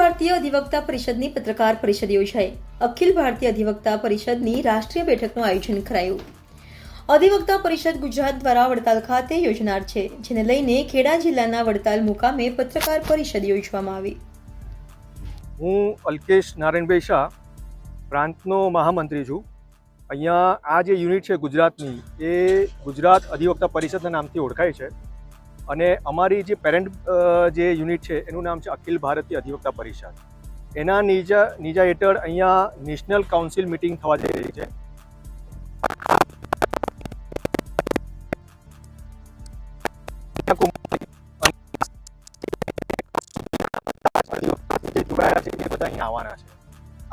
ભારતીય અધિવક્તા પરિષદની પત્રકાર પરિષદ યોજાઈ। અખિલ ભારતીય અધિવક્તા પરિષદની રાષ્ટ્રીય બેઠકનું આયોજન કરાયું। અધિવક્તા પરિષદ ગુજરાત દ્વારા વડતાલ ખાતે યોજનાર છે, જેને લઈને ખેડા જિલ્લાના વડતાલ મુકામે પત્રકાર પરિષદ યોજવામાં આવી। હું અલ્કેશ નારાયણભાઈ શાહ, પ્રાંતનો મહામંત્રી છું। અહીંયા આ જે યુનિટ છે ગુજરાતની, એ ગુજરાત અધિવક્તા પરિષદના નામથી ઓળખાય છે અને અમારી જે પેરેન્ટ જે યુનિટ છે એનું નામ છે અખિલ ભારતીય અધિવક્તા પરિષદ। એના નીજા હેઠળ અહીંયા નેશનલ કાઉન્સિલ મિટિંગ થવા જઈ રહી છે।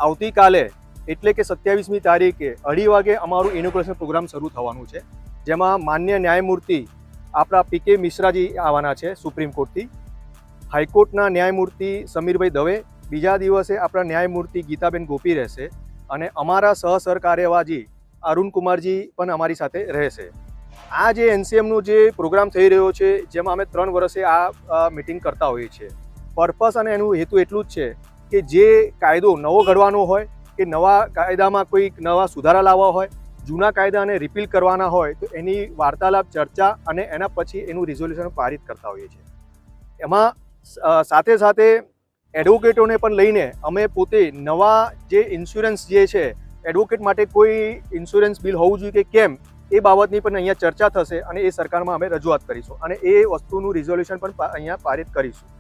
આવતીકાલે એટલે કે 27મી તારીખે 2:30 વાગે અમારું ઇનોગ્રેશન પ્રોગ્રામ શરૂ થવાનું છે, જેમાં માન્ય ન્યાયમૂર્તિ આપણા PK મિશ્રાજી આવવાના છે સુપ્રીમ કોર્ટથી, હાઈકોર્ટના ન્યાયમૂર્તિ સમીરભાઈ દવે, બીજા દિવસે આપણા ન્યાયમૂર્તિ ગીતાબેન ગોપી રહેશે અને અમારા સહકાર્યવાહી અરુણકુમારજી પણ અમારી સાથે રહેશે। આ જે NCMનો જે પ્રોગ્રામ થઈ રહ્યો છે, જેમાં અમે 3 વર્ષે આ મિટિંગ કરતા હોઈએ છીએ। પર્પસ અને એનું હેતુ એટલું જ છે કે જે કાયદો નવો ઘડવાનો હોય કે નવા કાયદામાં કોઈ નવા સુધારા લાવવા હોય, જૂના કાયદાને રિપીલ કરવાના હોય, તો એની વાર્તાલાપ, ચર્ચા અને એના પછી એનું રિઝોલ્યુશન પારિત કરતા હોઈએ છીએ। એમાં સાથે સાથે એડવોકેટોને પણ લઈને અમે પોતે નવા જે ઇન્સ્યોરન્સ જે છે, એડવોકેટ માટે કોઈ ઇન્સ્યોરન્સ બિલ હોવું જોઈએ કે કેમ, એ બાબતની પણ અહીંયા ચર્ચા થશે અને એ સરકારમાં અમે રજૂઆત કરીશું અને એ વસ્તુનું રિઝોલ્યુશન પણ અહીંયા પારિત કરીશું।